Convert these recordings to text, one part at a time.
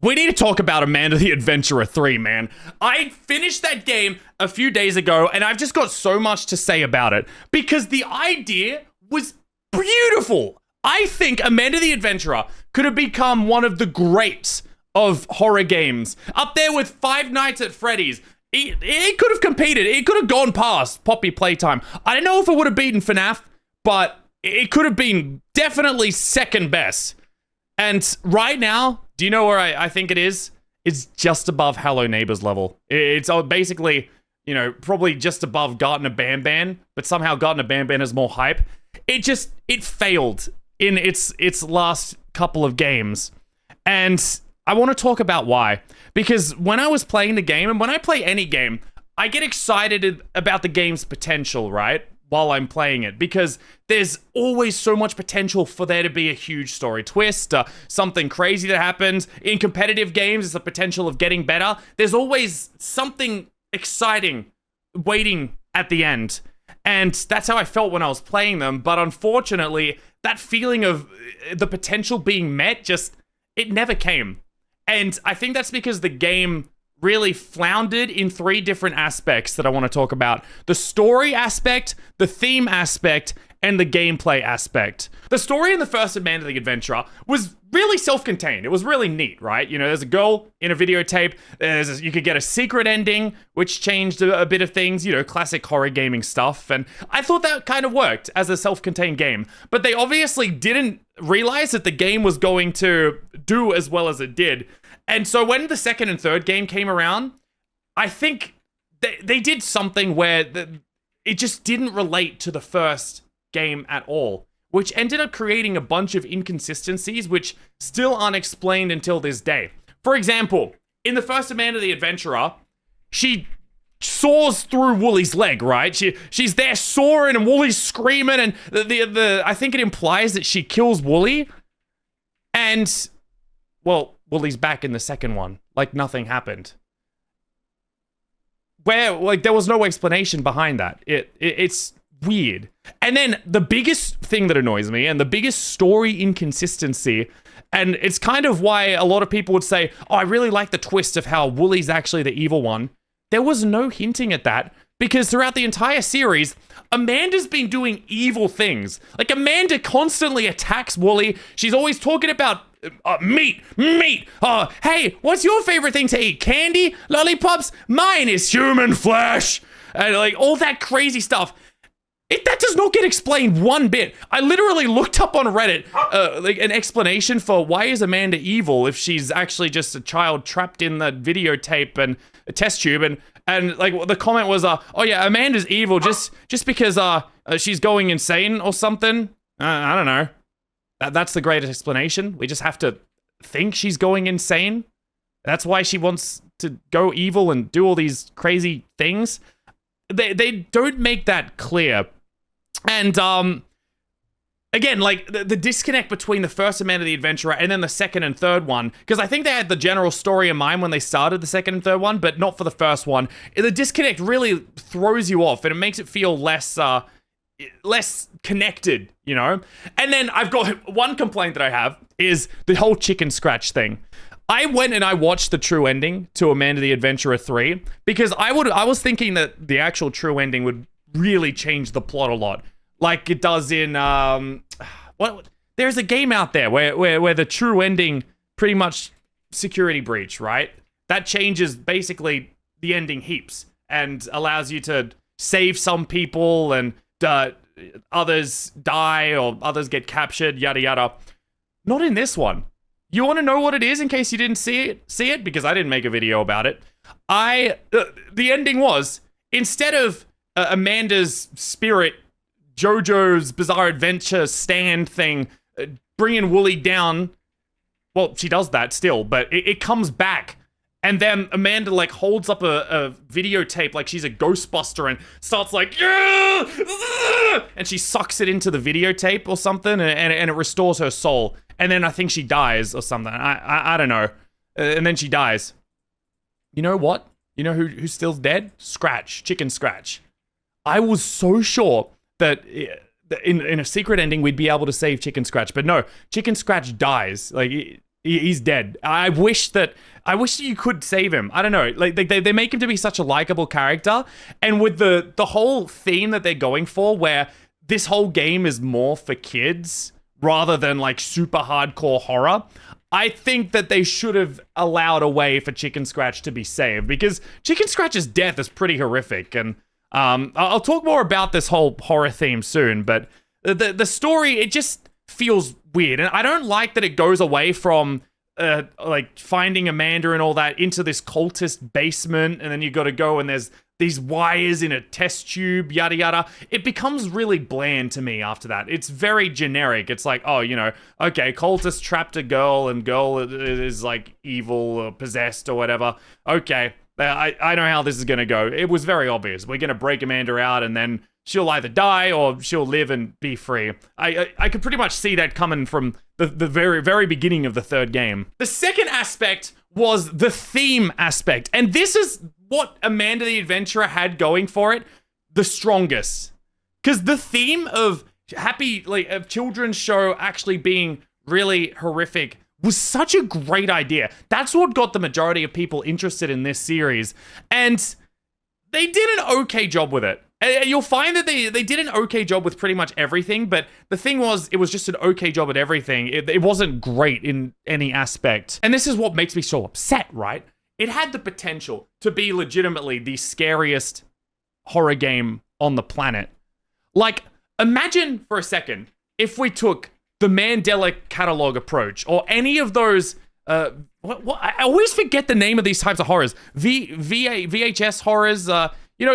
We need to talk about Amanda the Adventurer 3, man. I finished that game a few days ago, and I've just got so much to say about it, because the idea was beautiful. I think Amanda the Adventurer could have become one of the greats of horror games. Up there with Five Nights at Freddy's. It could have competed. It could have gone past Poppy Playtime. I don't know if it would have beaten FNAF, but it could have been definitely second best. And right now, do you know where I think it is? It's just above Hello Neighbors level. It's basically, you know, probably just above Garten of Banban, but somehow Garten of Banban has more hype. It failed in its last couple of games. And I want to talk about why. Because when I was playing the game, and when I play any game, I get excited about the game's potential, right? While I'm playing it, because there's always so much potential for there to be a huge story twist, something crazy that happens. In competitive games, it's the potential of getting better. There's always something exciting waiting at the end. And that's how I felt when I was playing them. But unfortunately, that feeling of the potential being met, it never came. And I think that's because the game really floundered in three different aspects that I want to talk about. The story aspect, the theme aspect, and the gameplay aspect. The story in the first Amanda the Adventurer was really self-contained. It was really neat, right? You know, there's a girl in a videotape. You could get a secret ending, which changed a bit of things, you know, classic horror gaming stuff. And I thought that kind of worked as a self-contained game. But they obviously didn't realize that the game was going to do as well as it did. And so when the second and third game came around, I think they did something where it just didn't relate to the first game at all, which ended up creating a bunch of inconsistencies which still aren't explained until this day. For example, in the first Amanda the Adventurer, she saws through Woolie's leg, right? She's there sawing and Woolie's screaming, and I think it implies that she kills Woolie. And, well, Woolie's back in the second one, like nothing happened. Where, like, there was no explanation behind that. It's weird. And then the biggest thing that annoys me, and the biggest story inconsistency, and it's kind of why a lot of people would say, oh, I really like the twist of how Woolie's actually the evil one. There was no hinting at that, because throughout the entire series, Amanda's been doing evil things. Like, Amanda constantly attacks Woolie. She's always talking about meat. Hey, what's your favorite thing to eat? Candy? Lollipops? Mine is human flesh. And like all that crazy stuff. That does not get explained one bit. I literally looked up on Reddit like an explanation for why is Amanda evil if she's actually just a child trapped in the videotape and a test tube, and like the comment was, oh yeah, Amanda's evil just because she's going insane or something. I don't know. That's the greatest explanation. We just have to think she's going insane. That's why she wants to go evil and do all these crazy things. They don't make that clear. And again, like the disconnect between the first Amanda the Adventurer and then the second and third one, because I think they had the general story in mind when they started the second and third one, but not for the first one. The disconnect really throws you off, and it makes it feel less connected, you know? And then I've got one complaint that I have is the whole chicken scratch thing. I went and I watched the true ending to Amanda the Adventurer 3 because I was thinking that the actual true ending would really change the plot a lot. Like it does in there's a game out there where the true ending pretty much security breach, right? That changes basically the ending heaps and allows you to save some people and others die or others get captured, yada yada. Not in this one. You want to know what it is in case you didn't see it? Because I didn't make a video about it. The ending was, instead of Amanda's spirit, JoJo's Bizarre Adventure stand thing, bringing Woolie down, well, she does that still, but it comes back. And then Amanda like holds up a videotape like she's a Ghostbuster and starts like, yeah! And she sucks it into the videotape or something, and it restores her soul. And then I think she dies or something. I don't know. And then she dies. You know what? You know who's still dead? Scratch. Chicken Scratch. I was so sure that in a secret ending we'd be able to save Chicken Scratch, but no, Chicken Scratch dies. Like He's dead. I wish that you could save him. I don't know. Like they make him to be such a likable character, and with the whole theme that they're going for, where this whole game is more for kids rather than like super hardcore horror. I think that they should have allowed a way for Chicken Scratch to be saved, because Chicken Scratch's death is pretty horrific, and I'll talk more about this whole horror theme soon. But the story, it just feels weird, and I don't like that it goes away from like finding Amanda and all that into this cultist basement, and then you got to go and there's these wires in a test tube, yada yada. It becomes really bland to me after that. It's very generic. It's like, oh, you know, okay, cultist trapped a girl, and girl is like evil or possessed or whatever. Okay, I know how this is gonna go. It was very obvious. We're gonna break Amanda out, and then she'll either die or she'll live and be free. I could pretty much see that coming from the very, very beginning of the third game. The second aspect was the theme aspect. And this is what Amanda the Adventurer had going for it the strongest. Because the theme of a children's show actually being really horrific was such a great idea. That's what got the majority of people interested in this series. And they did an okay job with it. You'll find that they did an okay job with pretty much everything, but the thing was, it was just an okay job at everything. It wasn't great in any aspect. And this is what makes me so upset, right? It had the potential to be legitimately the scariest horror game on the planet. Like, imagine for a second if we took the Mandela catalog approach, or any of those I always forget the name of these types of horrors. VHS horrors, you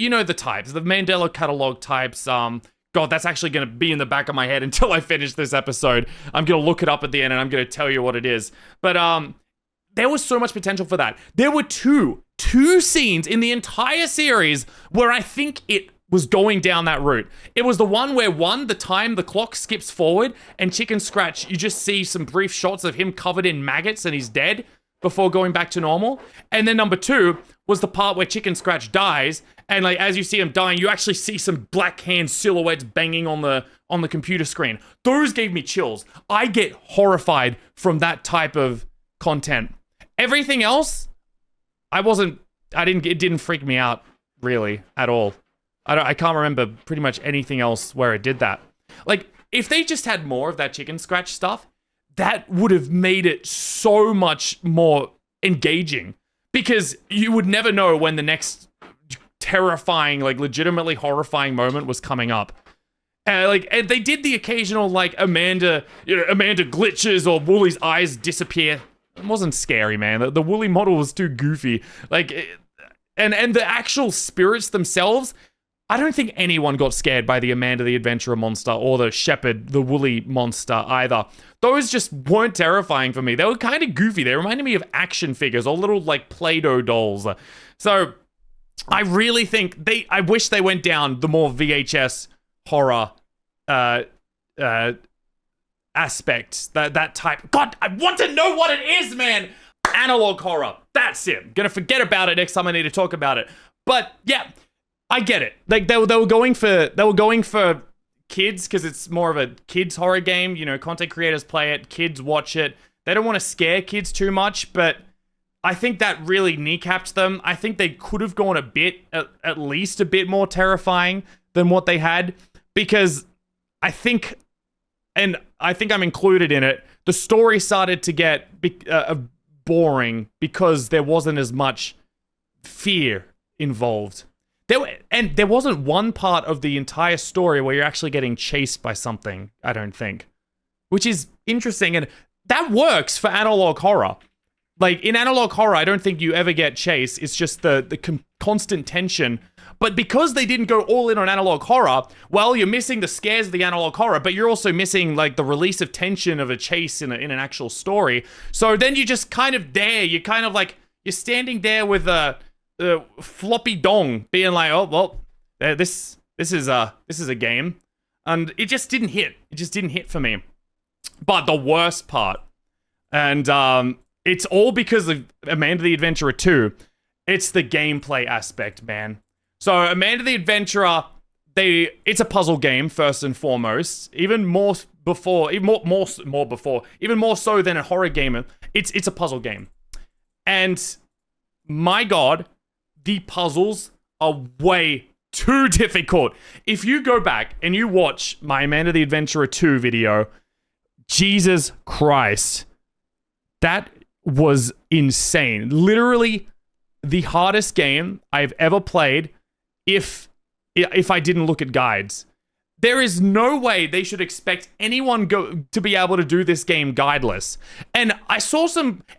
know the types, the Mandela catalog types. God, that's actually going to be in the back of my head until I finish this episode. I'm going to look it up at the end and I'm going to tell you what it is. But there was so much potential for that. There were two scenes in the entire series where I think it was going down that route. It was the one where the clock skips forward, and Chicken Scratch, you just see some brief shots of him covered in maggots and he's dead before going back to normal. And then number 2 was the part where Chicken Scratch dies, and like as you see him dying, you actually see some black hand silhouettes banging on the computer screen. Those gave me chills. I get horrified from that type of content. Everything else, it didn't freak me out really at all. I can't remember pretty much anything else where it did that. Like, if they just had more of that Chicken Scratch stuff, that would have made it so much more engaging, because you would never know when the next terrifying, like legitimately horrifying moment was coming up. And they did the occasional like Amanda glitches or Woolie's eyes disappear. It wasn't scary, man. The Woolie model was too goofy. And the actual spirits themselves, I don't think anyone got scared by the Amanda the Adventurer monster or the Shepherd, the Woolly monster either. Those just weren't terrifying for me. They were kind of goofy. They reminded me of action figures or little like Play-Doh dolls. So I really think I wish they went down the more VHS horror aspect. That type. God, I want to know what it is, man. Analog horror. That's it. I'm gonna forget about it next time I need to talk about it. But yeah, I get it. Like they were going for kids because it's more of a kids horror game. You know, content creators play it, kids watch it. They don't want to scare kids too much, but I think that really kneecapped them. I think they could have gone at least a bit more terrifying than what they had, because I think I'm included in it. The story started to get boring because there wasn't as much fear involved. There wasn't one part of the entire story where you're actually getting chased by something, I don't think. Which is interesting, and that works for analog horror. Like, in analog horror, I don't think you ever get chased. It's just the constant tension. But because they didn't go all in on analog horror, well, you're missing the scares of the analog horror, but you're also missing, like, the release of tension of a chase in an actual story. So then you're just kind of there. You're kind of like, you're standing there with a floppy dong, being like, oh well, this is a game, and it just didn't hit. It just didn't hit for me. But the worst part, and it's all because of Amanda the Adventurer 2. It's the gameplay aspect, man. So Amanda the Adventurer, it's a puzzle game first and foremost. Even more so than a horror game. It's a puzzle game. And my God, the puzzles are way too difficult. If you go back and you watch my Amanda the Adventurer 2 video, Jesus Christ, that was insane. Literally the hardest game I've ever played if I didn't look at guides. There is no way they should expect anyone to be able to do this game guideless. And I saw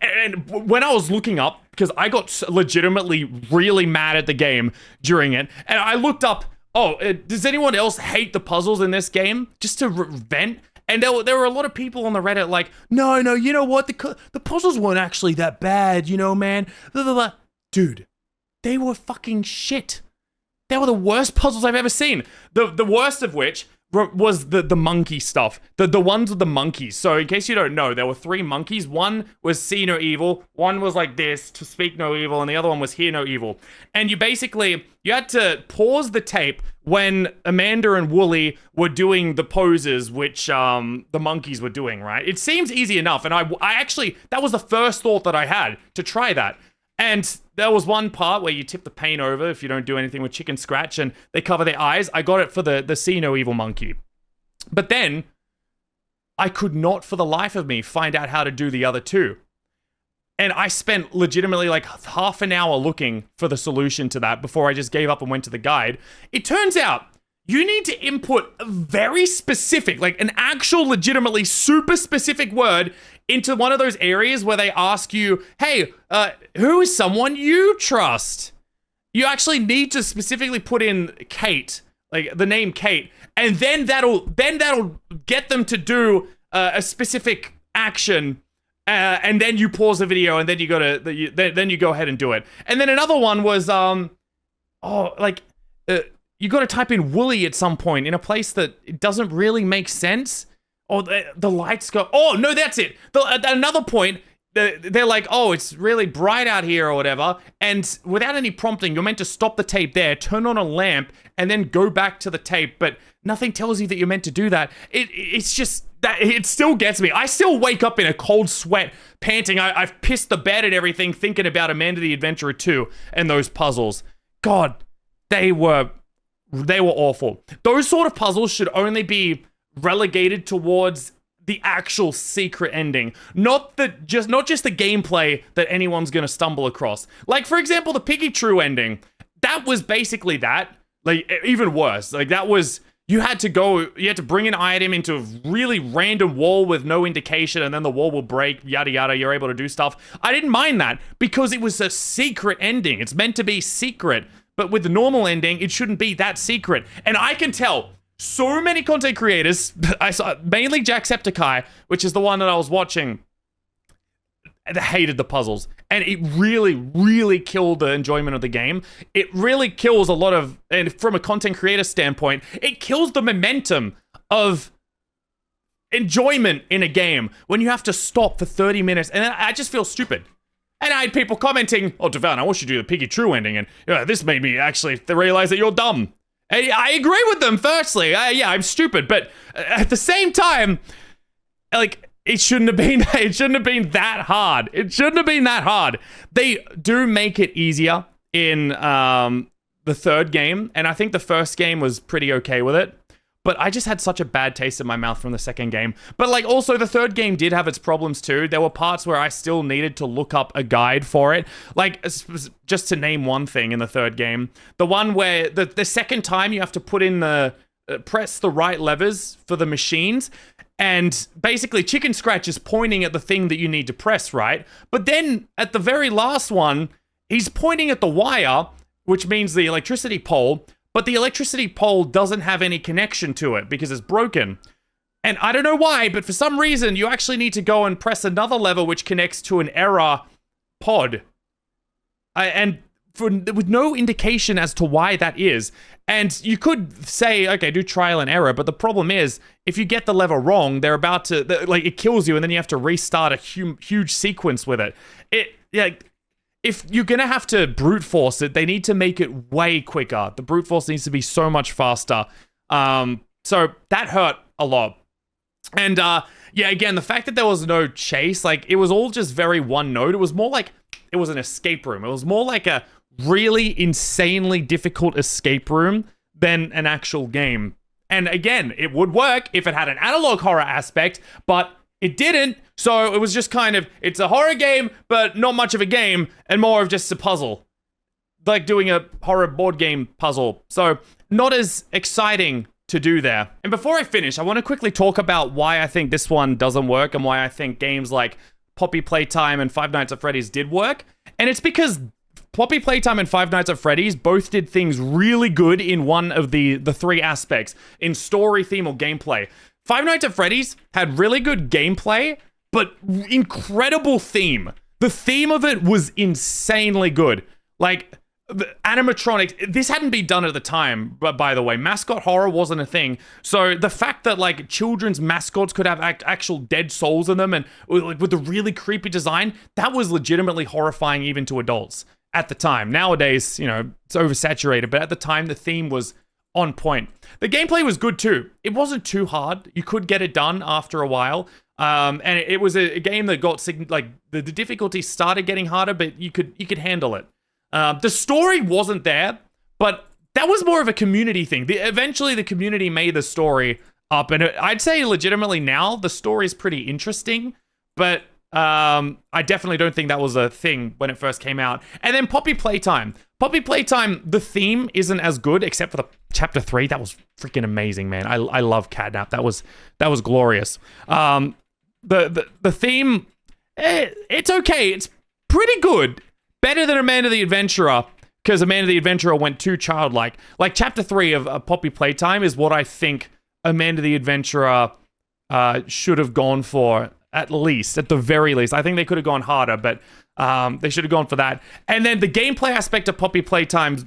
and when I was looking up, because I got legitimately really mad at the game during it, and I looked up, does anyone else hate the puzzles in this game? Just to vent. And there were a lot of people on the Reddit like, no, you know what? The puzzles weren't actually that bad, man. Blah, blah, blah. Dude, they were fucking shit. They were the worst puzzles I've ever seen. The worst of which was the monkey stuff. The ones with the monkeys. So in case you don't know, there were 3 monkeys. One was see no evil. One was like this, to speak no evil. And the other one was hear no evil. And you had to pause the tape when Amanda and Wooly were doing the poses which the monkeys were doing, right? It seems easy enough. And I actually, that was the first thought that I had to try that. And there was one part where you tip the paint over if you don't do anything with chicken scratch and they cover their eyes. I got it for the see no evil monkey. But then I could not for the life of me find out how to do the other 2. And I spent legitimately like half an hour looking for the solution to that before I just gave up and went to the guide. It turns out you need to input a very specific, like an actual legitimately super specific word into one of those areas where they ask you, hey, who is someone you trust? You actually need to specifically put in Kate, like the name Kate, and then that'll get them to do a specific action, and then you pause the video, and then you go ahead and do it. And then another one was you got to type in Wooly at some point in a place that it doesn't really make sense. Or the lights go, oh, no, that's it. At another point, they're like, oh, it's really bright out here or whatever. And without any prompting, you're meant to stop the tape there, turn on a lamp, and then go back to the tape. But nothing tells you that you're meant to do that. It's just that it still gets me. I still wake up in a cold sweat, panting. I've pissed the bed and everything, thinking about Amanda the Adventurer 2 and those puzzles. God, they were awful. Those sort of puzzles should only be relegated towards the actual secret ending, not just the gameplay that anyone's gonna stumble across. Like, for example, the Piggy True ending. That was basically that. Like, even worse. Like, that was, you had to bring an item into a really random wall with no indication, and then the wall will break, yada yada, you're able to do stuff. I didn't mind that, because it was a secret ending. It's meant to be secret, but with the normal ending, it shouldn't be that secret. And I can tell so many content creators, I saw mainly Jacksepticeye, which is the one that I was watching, they hated the puzzles. And it really, really killed the enjoyment of the game. It really kills a lot of, and from a content creator standpoint, it kills the momentum of enjoyment in a game when you have to stop for 30 minutes. And I just feel stupid. And I had people commenting, oh, Devan, I wish you do the Piggy True ending. And this made me actually realize that you're dumb. I agree with them, firstly. Yeah, I'm stupid. But at the same time, like, it shouldn't have been that hard. It shouldn't have been that hard. They do make it easier in the 3rd game. And I think the 1st game was pretty okay with it. But I just had such a bad taste in my mouth from the 2nd game. But like, also the 3rd game did have its problems too. There were parts where I still needed to look up a guide for it. Like, just to name one thing in the 3rd game, the one where the 2nd time you have to put in press the right levers for the machines. And basically Chicken Scratch is pointing at the thing that you need to press, right? But then at the very last one, he's pointing at the wire, which means the electricity pole. But the electricity pole doesn't have any connection to it because it's broken. And I don't know why, but for some reason, you actually need to go and press another lever which connects to an error pod. With no indication as to why that is. And you could say, okay, do trial and error, but the problem is, if you get the lever wrong, they're about to, it kills you, and then you have to restart a huge sequence with it. if you're gonna have to brute force it, they need to make it way quicker. The brute force needs to be so much faster. So that hurt a lot. And yeah, again, the fact that there was no chase, like it was all just very one note. It was more like it was an escape room. It was more like a really insanely difficult escape room than an actual game. And again, it would work if it had an analog horror aspect, but it didn't. So it was just kind of, it's a horror game, but not much of a game, and more of just a puzzle. Like doing a horror board game puzzle. So not as exciting to do there. And before I finish, I want to quickly talk about why I think this one doesn't work and why I think games like Poppy Playtime and Five Nights at Freddy's did work. And it's because Poppy Playtime and Five Nights at Freddy's both did things really good in one of the three aspects, in story, theme, or gameplay. Five Nights at Freddy's had really good gameplay, but incredible theme. The theme of it was insanely good. Like, the animatronics, this hadn't been done at the time, but by the way, mascot horror wasn't a thing. So the fact that like children's mascots could have actual dead souls in them and like with the really creepy design, that was legitimately horrifying even to adults at the time. Nowadays, you know, it's oversaturated, but at the time the theme was on point. The gameplay was good too. It wasn't too hard. You could get it done after a while. And it was a game that got like the difficulty started getting harder, but you could handle it. The story wasn't there, but that was more of a community thing. Eventually, the community made the story up, and I'd say legitimately now, the story is pretty interesting, but I definitely don't think that was a thing when it first came out. And then Poppy Playtime. Poppy Playtime, the theme isn't as good, except for the Chapter 3. That was freaking amazing, man. I love Catnap. That was glorious. The theme, it's okay. It's pretty good. Better than Amanda the Adventurer, because Amanda the Adventurer went too childlike. Like, Chapter 3 of Poppy Playtime is what I think Amanda the Adventurer should have gone for, at the very least. I think they could have gone harder, but they should have gone for that. And then the gameplay aspect of Poppy Playtime's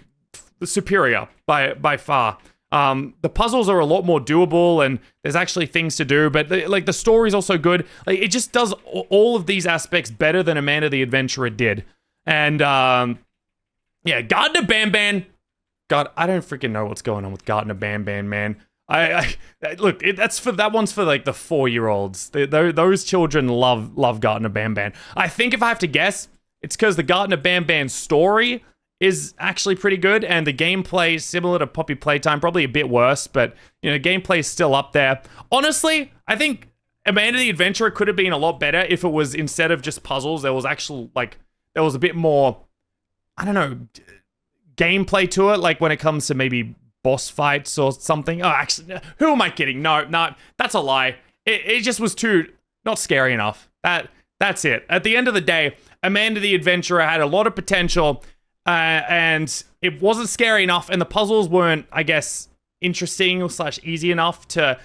superior by far. The puzzles are a lot more doable, and there's actually things to do, but the story's also good. Like, it just does all of these aspects better than Amanda the Adventurer did. And, yeah, Gardner Banban. God, I don't freaking know what's going on with Gardner Banban, man. Look, that one's for, like, the 4-year-olds. Those children love Gardner Banban. I think if I have to guess, it's because the Gardner Banban story is actually pretty good, and the gameplay is similar to Poppy Playtime, probably a bit worse, but, you know, gameplay is still up there. Honestly, I think Amanda the Adventurer could have been a lot better if it was, instead of just puzzles, there was actual, like, there was a bit more, I don't know, gameplay to it, like when it comes to maybe boss fights or something. Oh, actually, who am I kidding? No, that's a lie. It just was too, not scary enough. That's it. At the end of the day, Amanda the Adventurer had a lot of potential, and it wasn't scary enough, and the puzzles weren't, I guess, interesting / easy enough to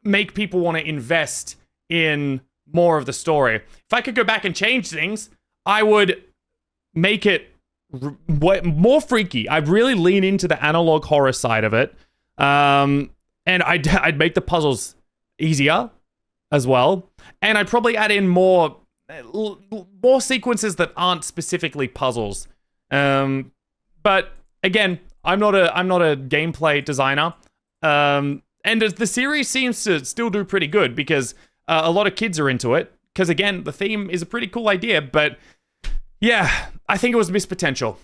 make people want to invest in more of the story. If I could go back and change things, I would make it more freaky. I'd really lean into the analog horror side of it. And I'd make the puzzles easier as well. And I'd probably add in more sequences that aren't specifically puzzles. But again, I'm not a gameplay designer. And the series seems to still do pretty good because a lot of kids are into it. Because again, the theme is a pretty cool idea, but yeah, I think it was missed potential.